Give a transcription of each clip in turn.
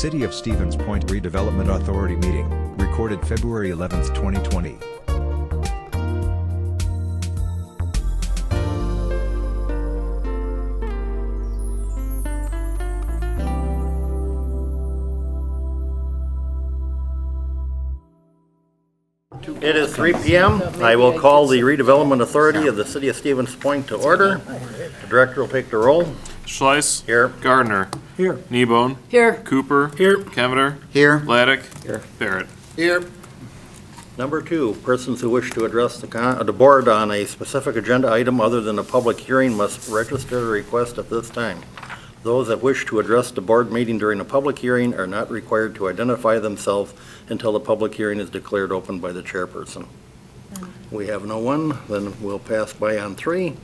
City of Stevens Point Redevelopment Authority meeting, recorded February 11, 2020. It is 3 p.m. I will call the Redevelopment Authority of the City of Stevens Point to order. The director will take the roll. Schleiss. Here. Gardner. Here. Kneebone. Here. Cooper. Here. Kemeter. Here. Laddick. Here. Barrett. Here. Number 2, persons who wish to address the board on a specific agenda item other than a public hearing must register a request at this time. Those that wish to address the board meeting during a public hearing are not required to identify themselves until the public hearing is declared open by the chairperson. We have no one, then we'll pass by on 3.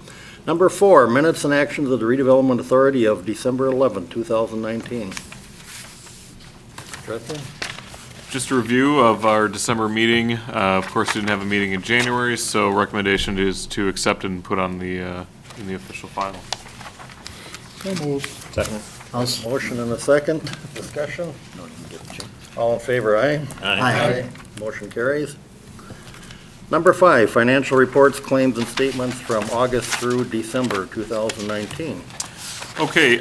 Number 4, minutes and actions of the Redevelopment Authority of December 11, 2019. Director? Just a review of our December meeting. Of course, we didn't have a meeting in January, so recommendation is to accept and put on the in the official file. So moved. Second. Motion and a second. Discussion? All in favor, aye? Aye. Motion carries. Number 5, financial reports, claims, and statements from August through December 2019. Okay,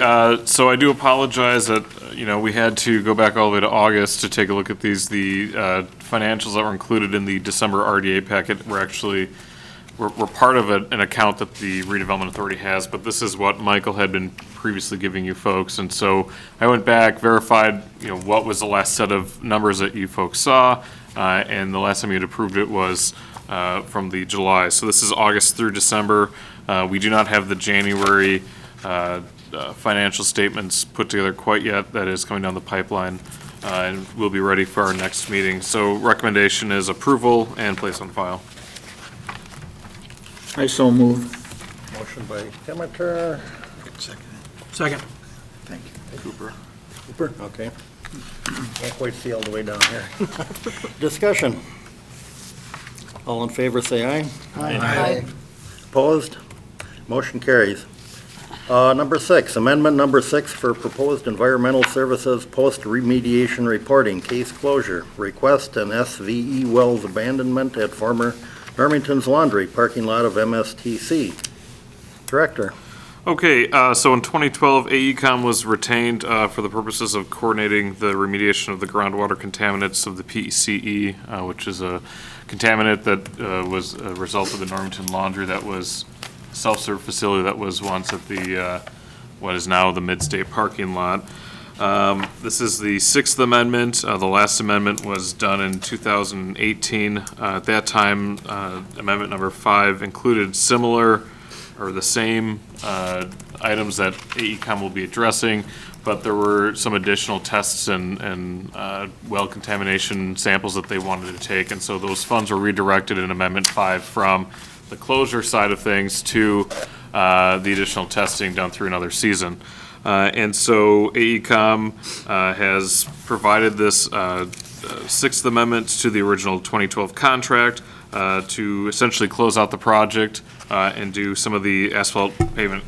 so I do apologize that, we had to go back all the way to August to take a look at these. The financials that were included in the December RDA packet were actually, were part of an account that the Redevelopment Authority has, but this is what Michael had been previously giving you folks. And so I went back, verified, what was the last set of numbers that you folks saw, and the last time you had approved it was from the July. So this is August through December. We do not have the January financial statements put together quite yet. That is coming down the pipeline, and we'll be ready for our next meeting. So recommendation is approval and place on file. I so move. Motion by Kemeter. Second. Thank you. Cooper. Cooper, okay. Can't quite see all the way down here. Discussion. All in favor, say aye. Aye. Opposed? Motion carries. Number 6, amendment number 6 for proposed environmental services post-remediation reporting, case closure, request an SVE wells abandonment at former Normanton's Laundry parking lot of MSTC. Director. Okay, so in 2012, AECom was retained for the purposes of coordinating the remediation of the groundwater contaminants of the PCE, which is a contaminant that was a result of the Normanton Laundry that was self-serve facility that was once at the what is now the Mid-State parking lot. This is the 6th amendment. The last amendment was done in 2018. At that time, amendment number 5 included similar or the same items that AECom will be addressing, but there were some additional tests and well contamination samples that they wanted to take, and so those funds were redirected in Amendment 5 from the closure side of things to the additional testing done through another season. And so AECom has provided this 6th amendment to the original 2012 contract to essentially close out the project and do some of the asphalt pavement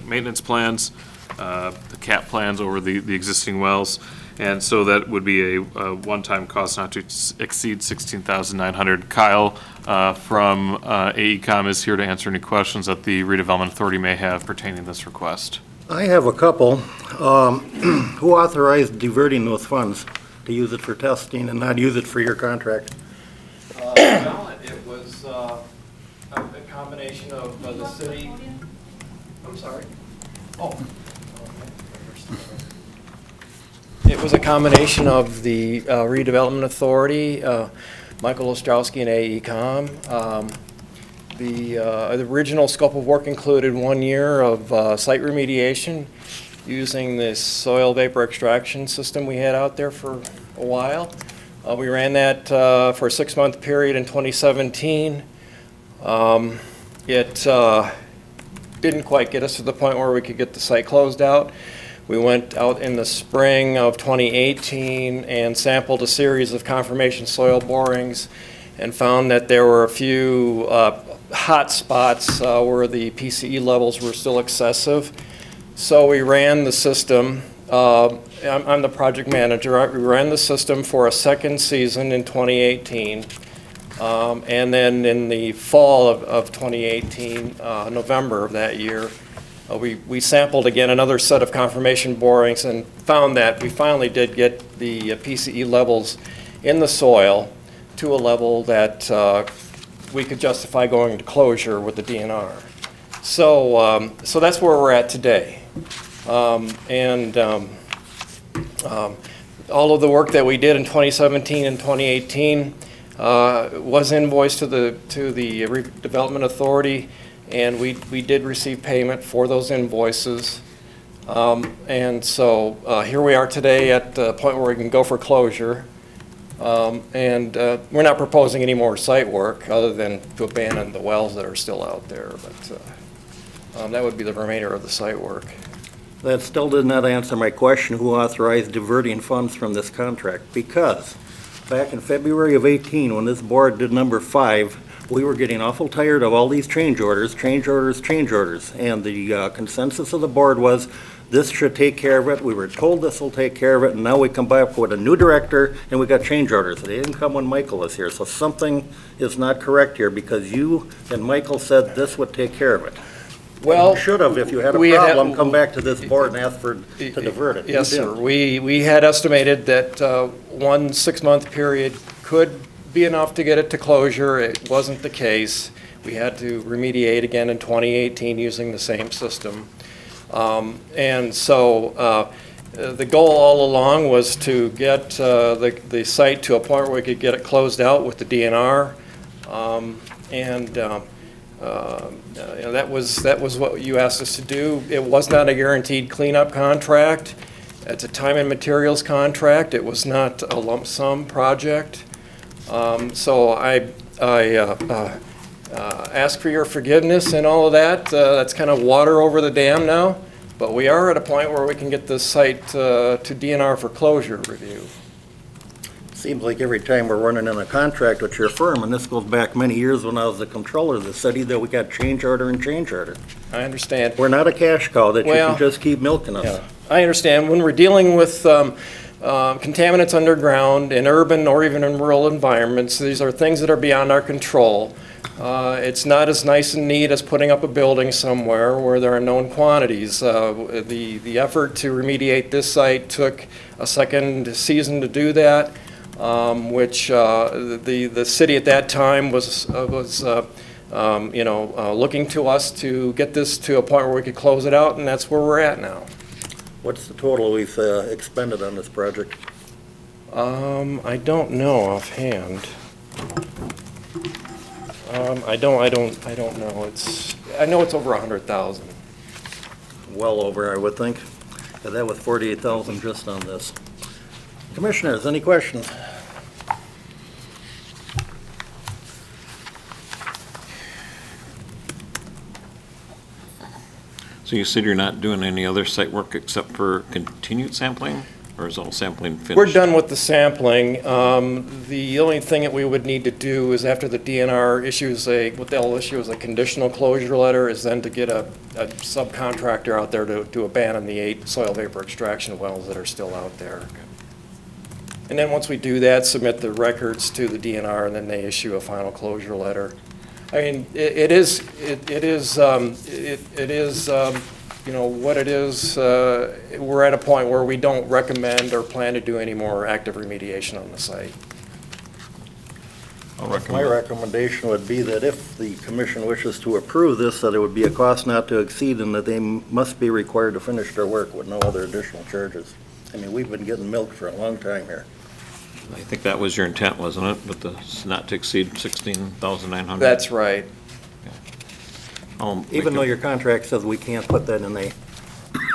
maintenance plans, the cap plans over the existing wells. And so that would be a one-time cost not to exceed $16,900. Kyle from AECom is here to answer any questions that the Redevelopment Authority may have pertaining to this request. I have a couple. Who authorized diverting those funds to use it for testing and not use it for your contract? It was a combination of the city. I'm sorry. Oh. It was a combination of the Redevelopment Authority, Michael Ostrowski and AECom. The original scope of work included 1 year of site remediation using this soil vapor extraction system we had out there for a while. We ran that for a 6-month period in 2017. It didn't quite get us to the point where we could get the site closed out. We went out in the spring of 2018 and sampled a series of confirmation soil borings and found that there were a few hot spots where the PCE levels were still excessive. So we ran the system I'm the project manager. We ran the system for a second season in 2018. And then in the fall of 2018, November of that year, we sampled again another set of confirmation borings and found that we finally did get the PCE levels in the soil to a level that we could justify going to closure with the DNR. So, so that's where we're at today. All of the work that we did in 2017 and 2018 was invoiced to the Redevelopment Authority, and we did receive payment for those invoices. And so here we are today at the point where we can go for closure. We're not proposing any more site work other than to abandon the wells that are still out there, but that would be the remainder of the site work. That still did not answer my question, who authorized diverting funds from this contract? Because back in February of 18, when this board did number 5, we were getting awful tired of all these change orders. And the consensus of the board was, this should take care of it. We were told this will take care of it, and now we come back with a new director, and we got change orders. They didn't come when Michael was here, so something is not correct here, because you and Michael said this would take care of it. Well, You should have, if you had a we had- problem, come back to this board and ask to divert it. You Yes, sir. didn't. We had estimated that 1 6-month period could be enough to get it to closure. It wasn't the case. We had to remediate again in 2018 using the same system. And so the goal all along was to get the site to a point where we could get it closed out with the DNR. That was what you asked us to do. It was not a guaranteed cleanup contract. It's a time and materials contract. It was not a lump sum project. So I ask for your forgiveness and all of that. That's kind of water over the dam now. But we are at a point where we can get this site to DNR for closure review. Seems like every time we're running in a contract with your firm, and this goes back many years when I was the controller of the city, that we got change order and change order. I understand. We're not a cash cow that you Well, can just keep milking us. Yeah, I understand. When we're dealing with contaminants underground in urban or even in rural environments, these are things that are beyond our control. It's not as nice and neat as putting up a building somewhere where there are known quantities. The effort to remediate this site took a second season to do that, which the city at that time was looking to us to get this to a point where we could close it out, and that's where we're at now. What's the total we've expended on this project? I don't know offhand. I don't know. I know it's over 100,000. Well over, I would think. And that was 48,000 just on this. Commissioners, any questions? So you said you're not doing any other site work except for continued sampling, or is all sampling finished? We're done with the sampling. The only thing that we would need to do is after the DNR issues what they'll issue is a conditional closure letter, is then to get a subcontractor out there to abandon the 8 soil vapor extraction wells that are still out there. And then once we do that, submit the records to the DNR, and then they issue a final closure letter. I mean, it is what it is. We're at a point where we don't recommend or plan to do any more active remediation on the site. My recommendation would be that if the commission wishes to approve this, that it would be a cost not to exceed, and that they must be required to finish their work with no other additional charges. I mean, we've been getting milk for a long time here. I think that was your intent, wasn't it? But the not to exceed 16,900? That's right. Even though your contract says we can't put that in a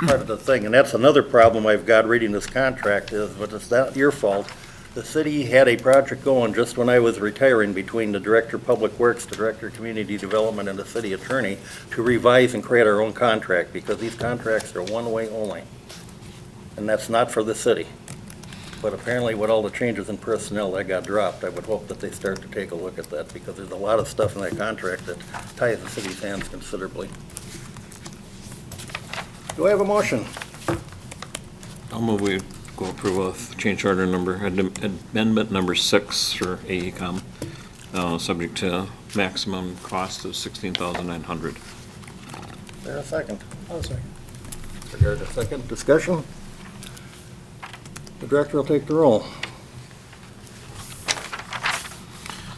part of the thing, and that's another problem I've got reading this contract is, but it's not your fault. The city had a project going just when I was retiring between the Director of Public Works, the Director of Community Development, and the city attorney to revise and create our own contract, because these contracts are one-way only. And that's not for the city. But apparently with all the changes in personnel that got dropped, I would hope that they start to take a look at that, because there's a lot of stuff in that contract that ties the city's hands considerably. Do I have a motion? I'll move we go approve of change order amendment number 6 for AECom, subject to maximum cost of $16,900. Is there a second? I'll second. There's a second. Discussion? The director will take the roll.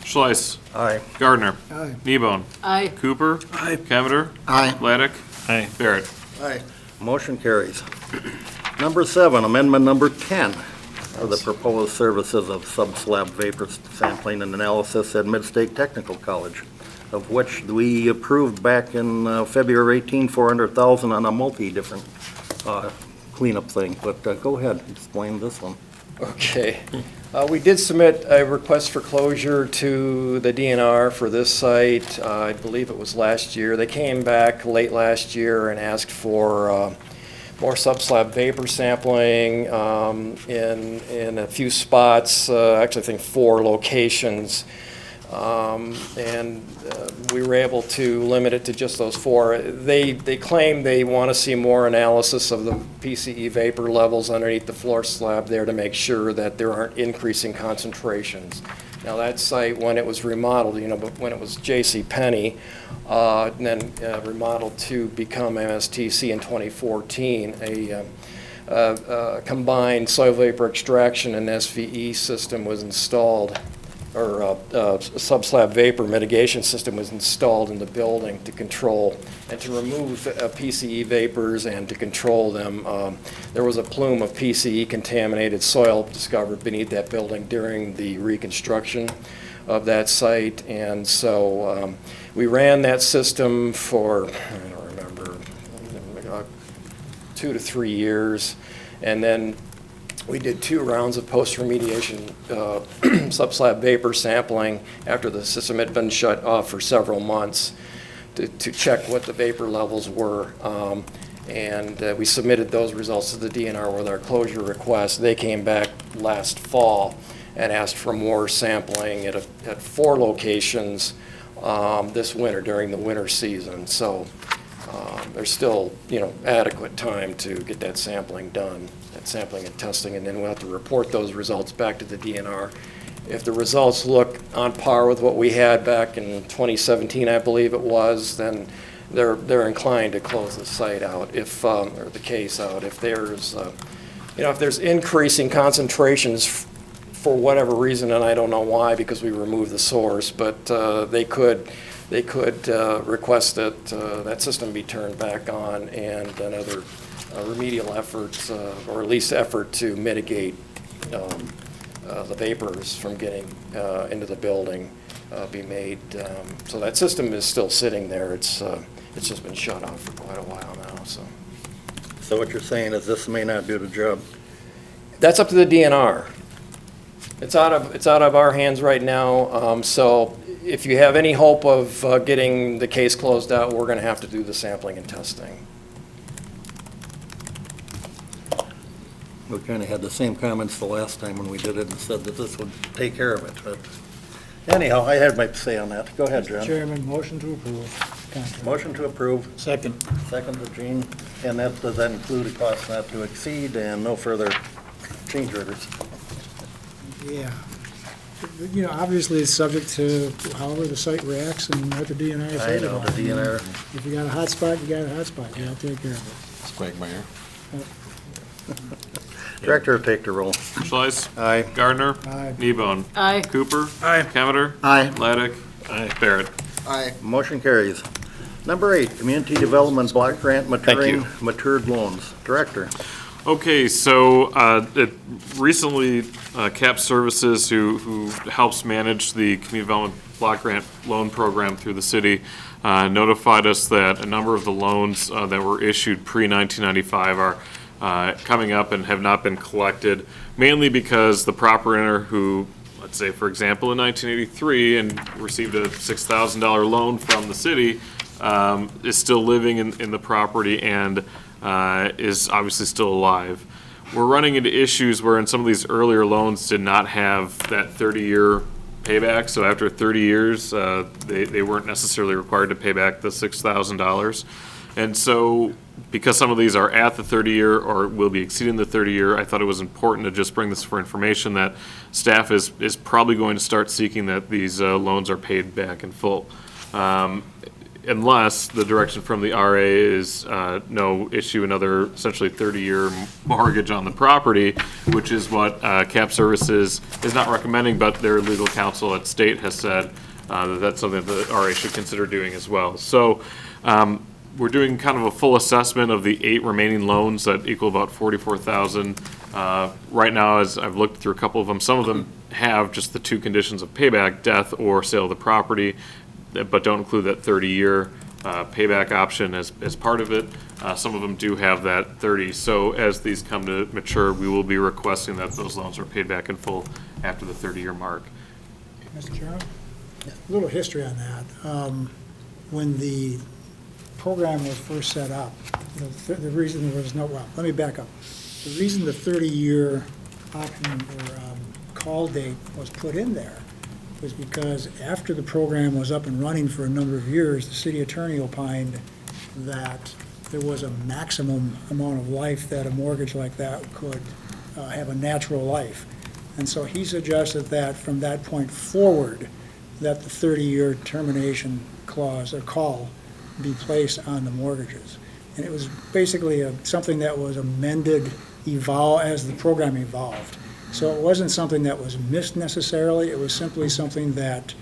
Schleiss. Aye. Gardner. Aye. Kneebone. Aye. Cooper. Aye. Cameter. Aye. Laddick. Aye. Barrett. Aye. Motion carries. Number 7, amendment number 10 for the proposed services of sub-slab vapor sampling and analysis at Mid-State Technical College, of which we approved back in February 18, $400,000 on a multi-different cleanup thing. But go ahead, explain this one. Okay. We did submit a request for closure to the DNR for this site. I believe it was last year. They came back late last year and asked for more subslab vapor sampling in a few spots, actually I think 4 locations. And we were able to limit it to just those 4. They claim they want to see more analysis of the PCE vapor levels underneath the floor slab there to make sure that there aren't increasing concentrations. Now that site, when it was remodeled, but when it was J.C. Penney, and then remodeled to become MSTC in 2014, a combined soil vapor extraction and SVE system was installed, or a subslab vapor mitigation system was installed in the building to control and to remove PCE vapors and to control them. There was a plume of PCE contaminated soil discovered beneath that building during the reconstruction of that site, and so we ran that system for, I don't remember, 2 to 3 years, and then we did 2 rounds of post-remediation subslab vapor sampling after the system had been shut off for several months to check what the vapor levels were. And we submitted those results to the DNR with our closure request. They came back last fall and asked for more sampling at 4 locations this winter, during the winter season. So there's still, adequate time to get that sampling done, that sampling and testing, and then we'll have to report those results back to the DNR. If the results look on par with what we had back in 2017, I believe it was, then they're inclined to close the site out, or the case out. If there's, if there's increasing concentrations for whatever reason, and I don't know why, because we removed the source, but they could request that that system be turned back on and another remedial effort, or at least effort to mitigate the vapors from getting into the building be made. So that system is still sitting there. It's just been shut off for quite a while now. So what you're saying is this may not do the job? That's up to the DNR. It's out of our hands right now. So if you have any hope of getting the case closed out, we're going to have to do the sampling and testing. We kind of had the same comments the last time when we did it and said that this would take care of it. But anyhow, I had my say on that. Go ahead, John. Chairman, motion to approve. Contract. Motion to approve. Second. Second to Gene. And that does that include a cost not to exceed and no further change orders? Yeah. Obviously, it's subject to however the site reacts and what the DNR I says know, about the it. DNR. If you got a hot spot, you got a hot spot. You gotta take care of It's Quagmire. Director will take the roll. Schleiss. Aye. Gardner. Aye. Kneebone. Aye. Cooper. Aye. Cameter. Aye. Laddick. Barrett. Aye. Motion carries. Number 8, Community Development Block Grant matured loans. Director. Okay, so recently, CAP Services, who helps manage the Community Development Block Grant Loan Program through the city, notified us that a number of the loans that were issued pre-1995 are coming up and have not been collected, mainly because the property owner who, let's say, for example, in 1983 and received a $6,000 loan from the city, is still living in the property and is obviously still alive. We're running into issues where in some of these earlier loans did not have that 30-year payback, so after 30 years, they weren't necessarily required to pay back the $6,000. And so because some of these are at the 30-year or will be exceeding the 30-year, I thought it was important to just bring this for information that staff is probably going to start seeking that these loans are paid back in full. Unless the direction from the RA is no, issue another essentially 30-year mortgage on the property, which is what CAP Services is not recommending, but their legal counsel at state has said that that's something that the RA should consider doing as well. So we're doing kind of a full assessment of the 8 remaining loans that equal about $44,000. Right now, as I've looked through a couple of them, some of them have just the 2 conditions of payback, death or sale of the property, but don't include that 30-year payback option as part of it. Some of them do have that 30. So as these come to mature, we will be requesting that those loans are paid back in full after the 30-year mark. Mr. Chairman? A little history on that. When the program was first set up, the reason there was no, well, let me back up. The reason the 30-year option or call date was put in there was because after the program was up and running for a number of years, the city attorney opined that there was a maximum amount of life that a mortgage like that could have a natural life. And so he suggested that from that point forward, that the 30-year termination clause or call be placed on the mortgages. And it was basically something that was amended, as the program evolved. So it wasn't something that was missed necessarily, it was simply something that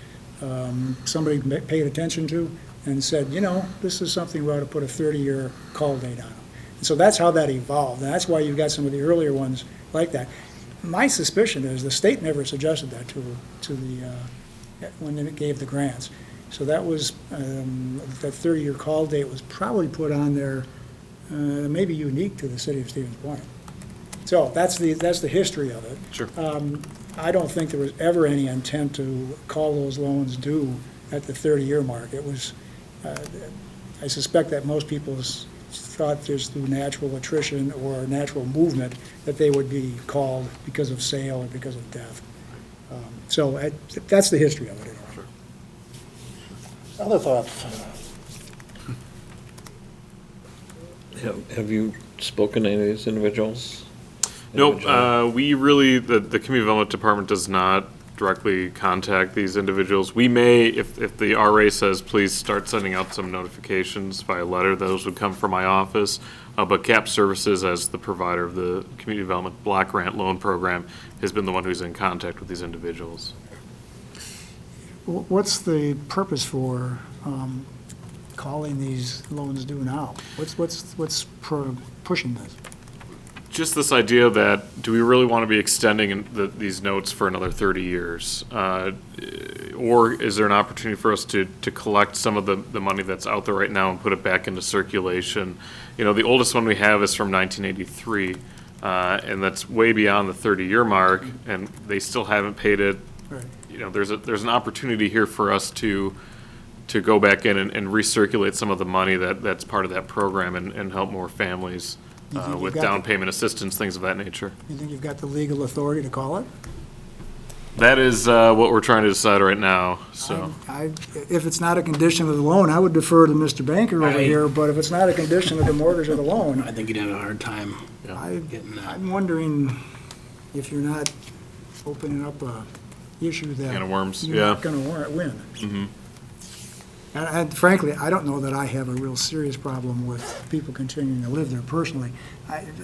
somebody paid attention to and said, you know, this is something we ought to put a 30-year call date on. And so that's how that evolved, and that's why you've got some of the earlier ones like that. My suspicion is the state never suggested that to the when it gave the grants. So that was, that 30-year call date was probably put on there, maybe unique to the city of Stevens Point. So that's the history of it. Sure. I don't think there was ever any intent to call those loans due at the 30-year mark. It was, I suspect that most people thought just through natural attrition or natural movement that they would be called because of sale or because of death. So that's the history of it. Sure. Other thoughts? Have you spoken to any of these individuals? Nope, we really, the Community Development Department does not directly contact these individuals. We may, if the RA says, please start sending out some notifications via letter, those would come from my office. But CAP Services, as the provider of the Community Development Block Grant Loan Program, has been the one who's in contact with these individuals. What's the purpose for calling these loans due now? What's pushing this? Just this idea that, do we really want to be extending these notes for another 30 years? Or is there an opportunity for us to collect some of the money that's out there right now and put it back into circulation? You know, the oldest one we have is from 1983, and that's way beyond the 30-year mark, and they still haven't paid it. Right. You know, there's an opportunity here for us to go back in and recirculate some of the money that's part of that program and help more families with down payment assistance, things of that nature. You think you've got the legal authority to call it? That is what we're trying to decide right now, so. If it's not a condition of the loan, I would defer to Mr. Banker over here, but if it's not a condition of the mortgage of the loan, I think you'd have a hard time getting that. I'm wondering if you're not opening up a issue that Can of worms, you're yeah. not going to win. Mm-hmm. And frankly, I don't know that I have a real serious problem with people continuing to live there personally.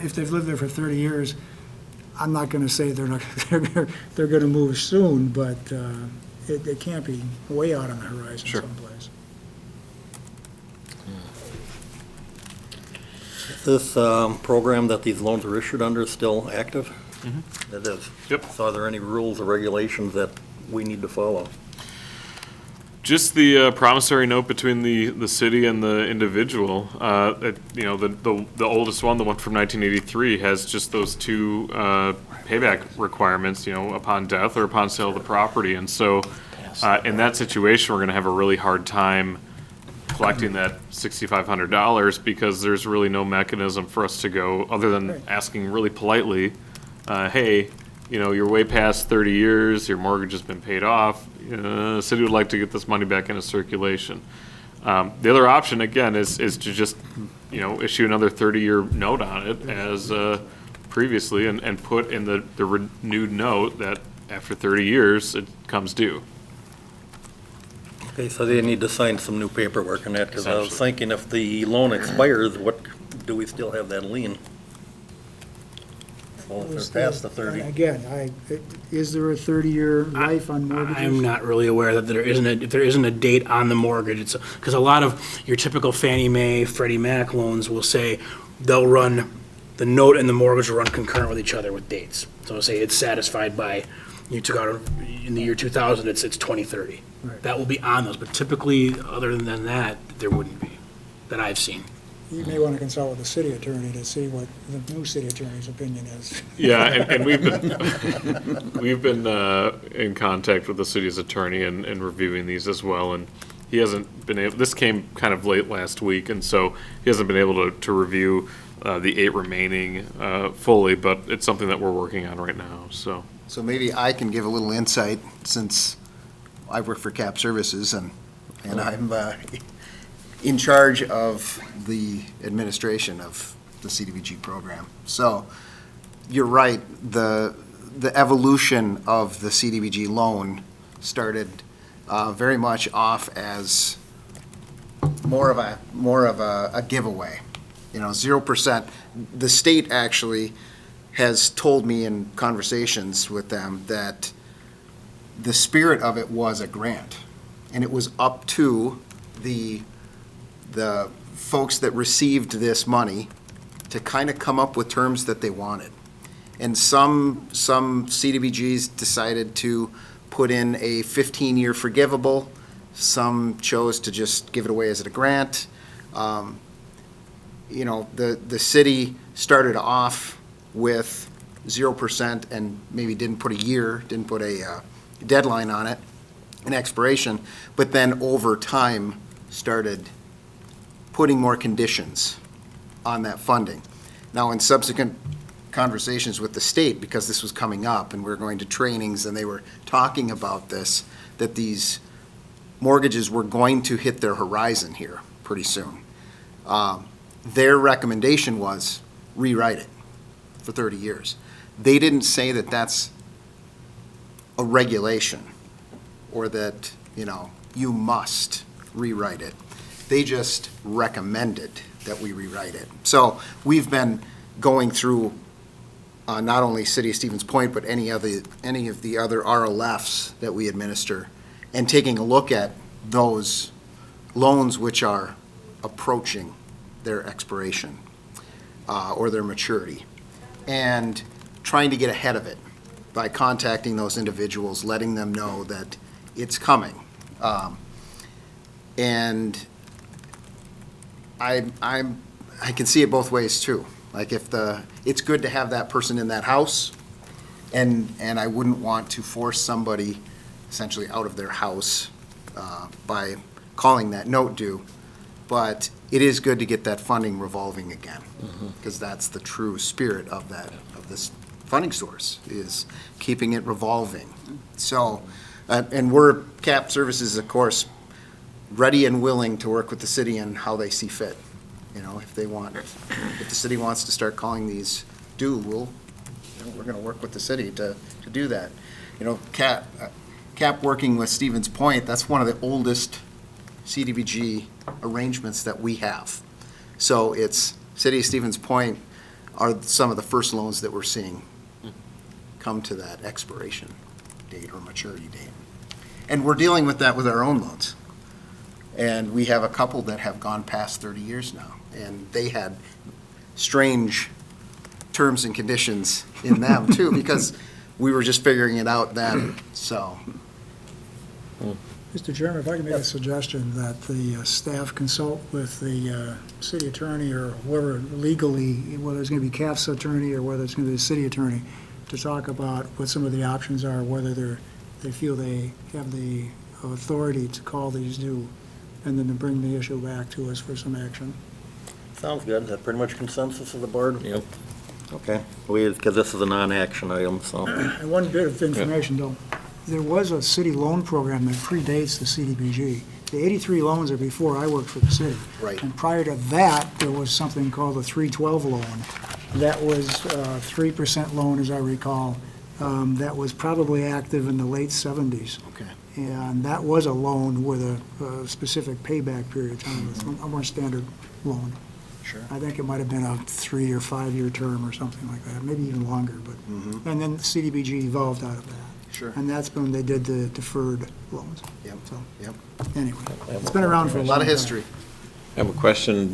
If they've lived there for 30 years, I'm not going to say they're going to move soon, but it can't be way out on the horizon someplace. Is this program that these loans are issued under still active? Mm-hmm. It is? Yep. So are there any rules or regulations that we need to follow? Just the promissory note between the city and the individual. You know, the oldest one, the one from 1983, has just those 2 payback requirements, you know, upon death or upon sale of the property. And so in that situation, we're going to have a really hard time collecting that $6,500 because there's really no mechanism for us to go other than asking really politely, hey, you know, you're way past 30 years, your mortgage has been paid off, the city would like to get this money back into circulation. The other option, again, is to just issue another 30-year note on it as previously and put in the renewed note that after 30 years, it comes due. Okay, so they need to sign some new paperwork on that, because I was Essentially. thinking if the loan expires, what, do we still have that lien? So if they're past the 30. Again, is there a 30-year life on mortgages? I'm not really aware that if there isn't a date on the mortgage, it's, because a lot of your typical Fannie Mae, Freddie Mac loans will say they'll run, the note and the mortgage will run concurrent with each other with dates. So say it's satisfied by, you took out in the year 2000, it's 2030. Right. That will be on those, but typically, other than that, there wouldn't be, that I've seen. You may want to consult with the city attorney to see what the new city attorney's opinion is. Yeah, and we've been in contact with the city's attorney and reviewing these as well, and he hasn't been able, this came kind of late last week, and so he hasn't been able to review the 8 remaining fully, but it's something that we're working on right now, so. So maybe I can give a little insight, since I work for CAP Services, and I'm in charge of the administration of the CDBG program. So you're right, the evolution of the CDBG loan started very much off as more of a giveaway. 0%. The state actually has told me in conversations with them that the spirit of it was a grant, and it was up to the folks that received this money to kind of come up with terms that they wanted. And some CDBGs decided to put in a 15-year forgivable. Some chose to just give it away as a grant. The city started off with 0% and maybe didn't put a deadline on it, an expiration, but then over time started putting more conditions on that funding. Now, in subsequent conversations with the state, because this was coming up and we were going to trainings and they were talking about this, that these mortgages were going to hit their horizon here pretty soon. Their recommendation was rewrite it for 30 years. They didn't say that that's a regulation or that, you must rewrite it. They just recommended that we rewrite it. So we've been going through not only City of Stevens Point, but any of the other RLFs that we administer, and taking a look at those loans which are approaching their expiration or their maturity, and trying to get ahead of it by contacting those individuals, letting them know that it's coming. And I can see it both ways too. Like it's good to have that person in that house, and I wouldn't want to force somebody essentially out of their house by calling that note due. But it is good to get that funding revolving again, because that's the true spirit of this funding source, is keeping it revolving. So, and we're, CAP Services, of course, ready and willing to work with the city on how they see fit. If the city wants to start calling these due, we're going to work with the city to do that. CAP working with Stevens Point, that's one of the oldest CDBG arrangements that we have. So it's City of Stevens Point are some of the first loans that we're seeing come to that expiration date or maturity date. And we're dealing with that with our own loans. And we have a couple that have gone past 30 years now, and they had strange terms and conditions in them too, because we were just figuring it out then, so. Mr. Chairman, if I can make a suggestion that the staff consult with the city attorney or whoever legally, whether it's going to be CAF's attorney or whether it's going to be the city attorney, to talk about what some of the options are, whether they feel they have the authority to call these due, and then to bring the issue back to us for some action. Sounds good. Is that pretty much consensus of the board? Yep. Okay. Because this is a non-action item, so. And one bit of information, though. There was a city loan program that predates the CDBG, The 83 loans are before I worked for the city. Right. And prior to that, there was something called the 312 loan. That was a 3% loan, as I recall, that was probably active in the late 70s. Okay. And that was a loan with a specific payback period of time, it's a more standard loan. Sure. I think it might have been a 3 or 5 year term or something like that, maybe even longer, but, and then Cdbg evolved out of that. Sure. And that's when they did the deferred loans. Yep, So, yep. anyway, it's been around for a A long lot of time. history. I have a question.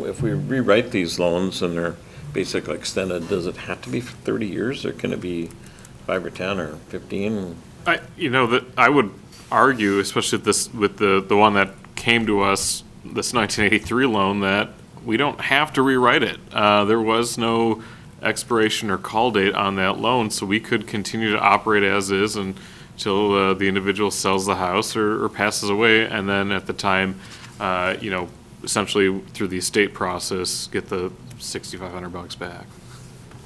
If we rewrite these loans and they're basically extended, does it have to be for 30 years, or can it be 5 or 10 or 15? I would argue, especially with the one that came to us, this 1983 loan, that we don't have to rewrite it. There was no expiration or call date on that loan, so we could continue to operate as is until the individual sells the house or passes away, and then at the time, essentially through the estate process, get the $6,500 back.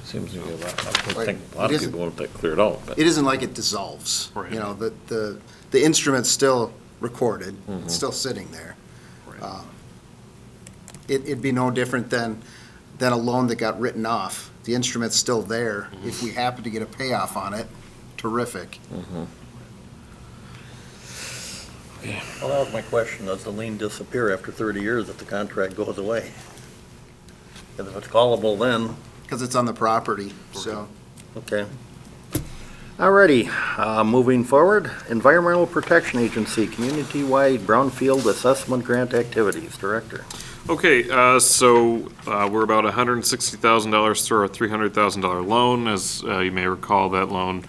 Seems to be a lot. I Right. think a lot It of isn't- people want that cleared out, but. It isn't like it dissolves. Right. You know, the instrument's still recorded, it's still sitting there. Right. It'd be no different than a loan that got written off. The instrument's still there. If we happen to get a payoff on it, terrific. Well, that was my question. Does the lien disappear after 30 years if the contract goes away? Because if it's callable then, Because it's on the property, so. okay. Alrighty, moving forward, Environmental Protection Agency, community-wide brownfield assessment grant activities, Director. Okay, so we're about $160,000 through our $300,000 loan. As you may recall, that loan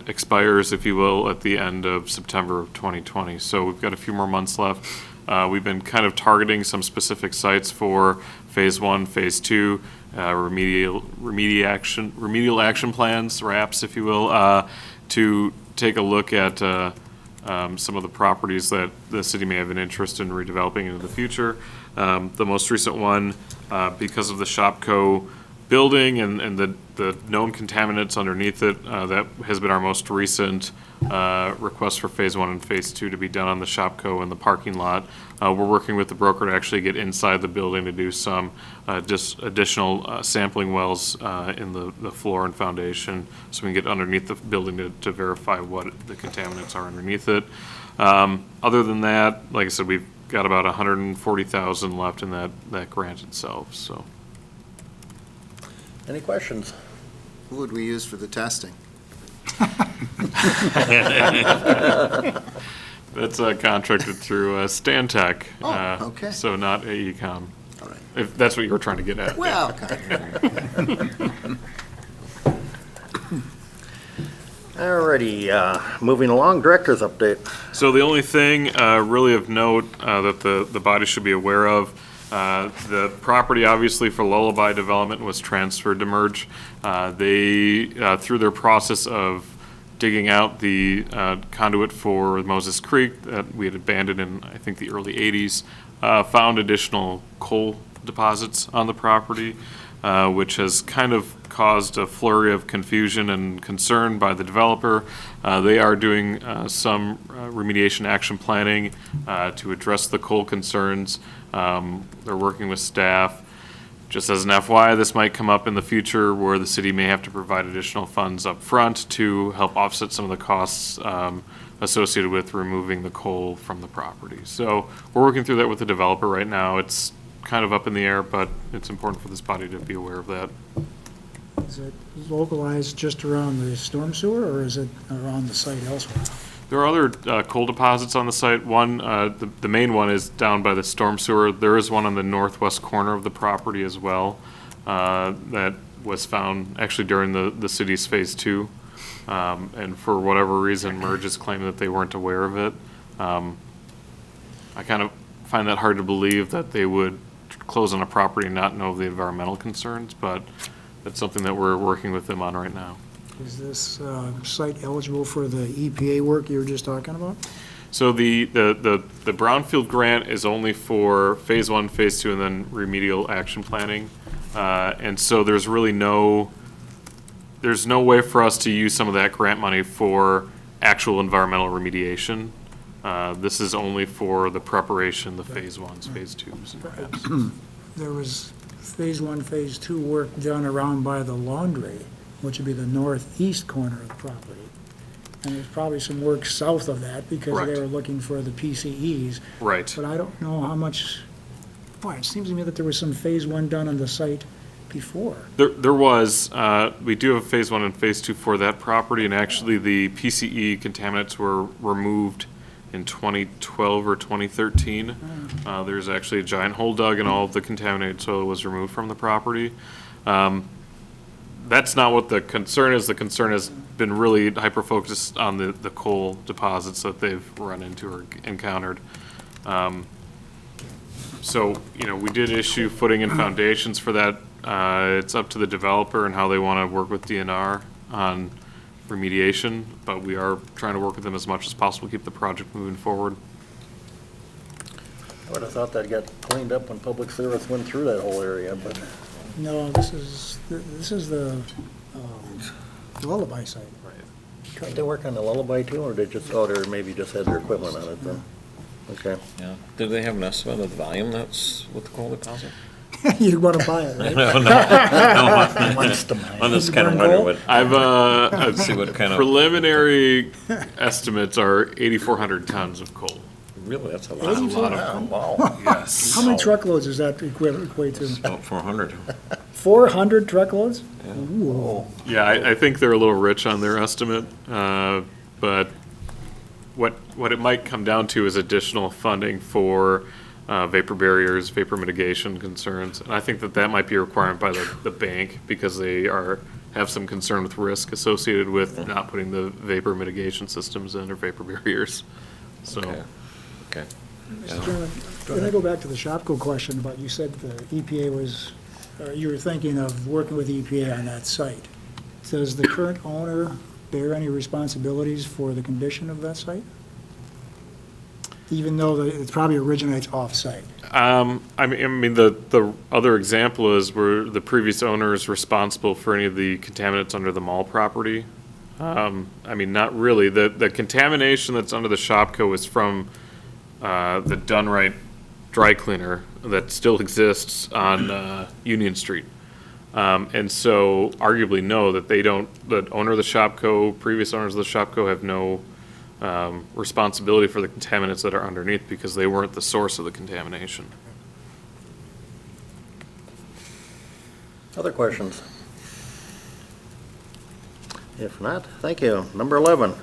expires, if you will, at the end of September of 2020. So we've got a few more months left. We've been kind of targeting some specific sites for Phase 1, Phase 2, remedial action plans, RAPs, if you will, to take a look at some of the properties that the city may have an interest in redeveloping into the future. The most recent one, because of the Shopco building and the known contaminants underneath it, that has been our most recent request for Phase 1 and Phase 2 to be done on the Shopco and the parking lot. We're working with the broker to actually get inside the building to do some just additional sampling wells in the floor and foundation, so we can get underneath the building to verify what the contaminants are underneath it. Other than that, like I said, we've got about $140,000 left in that grant itself, so. Any questions? Who would we use for the testing? That's contracted through Stantec. Oh, okay. So not AECom, All right. if that's what you were trying to get at. Well, kind of. Alrighty, moving along, Director's update. So the only thing really of note that the body should be aware of, the property obviously for Lullaby Development was transferred to Merge. They, through their process of digging out the conduit for Moses Creek that we had abandoned in, I think, the early 80s, found additional coal deposits on the property, which has kind of caused a flurry of confusion and concern by the developer. They are doing some remediation action planning to address the coal concerns. They're working with staff. Just as an FYI, this might come up in the future where the city may have to provide additional funds up front to help offset some of the costs associated with removing the coal from the property. So we're working through that with the developer right now. It's kind of up in the air, but it's important for this body to be aware of that. Is it localized just around the storm sewer, or is it around the site elsewhere? There are other coal deposits on the site. One, the main one is down by the storm sewer. There is one on the northwest corner of the property as well that was found actually during the city's Phase 2. And for whatever reason, Merge has claimed that they weren't aware of it. I kind of find that hard to believe that they would close on a property and not know of the environmental concerns, but that's something that we're working with them on right now. Is this site eligible for the EPA work you were just talking about? So the Brownfield grant is only for Phase 1, Phase 2, and then remedial action planning. And so there's really no way for us to use some of that grant money for actual environmental remediation. This is only for the preparation, the phase ones, phase twos, and perhaps. There was phase one, phase two work done around by the laundry, which would be the northeast corner of the property. And there's probably some work south of that because Correct. they were looking for the PCEs. Right. But I don't know how much, boy, it seems to me that there was some phase one done on the site before. There was, we do have phase one and phase two for that property, and actually the PCE contaminants were removed in 2012 or 2013. There's actually a giant hole dug and all of the contaminated soil was removed from the property. That's not what the concern is. The concern has been really hyper-focused on the coal deposits that they've run into or encountered. So, we did issue footing and foundations for that. It's up to the developer and how they want to work with DNR on remediation, but we are trying to work with them as much as possible to keep the project moving forward. I would have thought that got cleaned up when public service went through that whole area, but No, this is the Lullaby site. did they work on the Lullaby too, or they just, oh, they maybe just had their equipment on it then? Okay. Yeah. Did they have an estimate of the volume that's with the coal deposit? You want to buy it, right? On this kind of weather, but I've, see what kind of, preliminary estimates are 8,400 tons of coal. really, that's a lot. Wow. Yes. How many truckloads does that equate to? About 400. 400 truckloads? Ooh. Yeah, I think they're a little rich on their estimate, but what it might come down to is additional funding for vapor barriers, vapor mitigation concerns. And I think that might be a requirement by the bank because they have some concern with risk associated with not putting the vapor mitigation systems in or vapor barriers. So, Okay. Mr. Chairman, can I go back to the Shopko question about, you said the EPA was, you were thinking of working with the EPA on that site. Does the current owner bear any responsibilities for the condition of that site? Even though it probably originates off-site? I mean, the other example is where the previous owner is responsible for any of the contaminants under the mall property. I mean, not really. The contamination that's under the Shopko is from the Dunright dry cleaner that still exists on Union Street. And so arguably no, the owner of the Shopko, previous owners of the Shopko have no responsibility for the contaminants that are underneath because they weren't the source of the contamination. Other questions? If not, thank you. Number 11,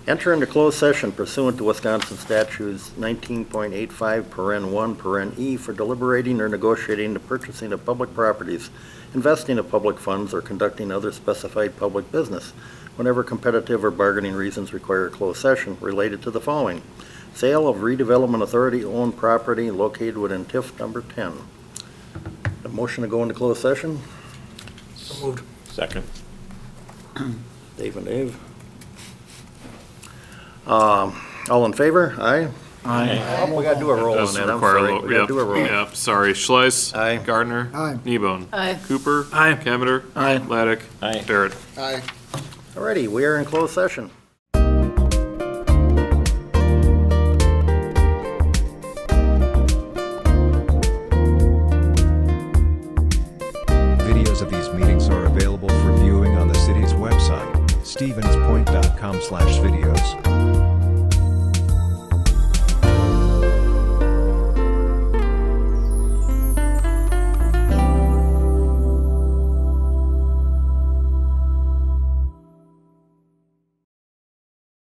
enter into closed session pursuant to Wisconsin statutes 19.85 paren 1 paren E for deliberating or negotiating the purchasing of public properties, investing of public funds, or conducting other specified public business whenever competitive or bargaining reasons require a closed session related to the following: sale of Redevelopment Authority owned property located within TIF number 10. A motion to go into closed session? So moved. Second. Dave and Dave. All in favor? Aye? Aye. We gotta do a roll on Does that, I'm require a sorry. little- We gotta do a roll. Yep, sorry. Schleiss. Aye. Gardner. Aye. Kneebone. Aye. Cooper. Aye. Cameter. Aye. Laddick. Aye. Barrett. Aye. Alrighty, we are in closed session. Videos of these meetings are available for viewing on the city's website, stevenspoint.com/video.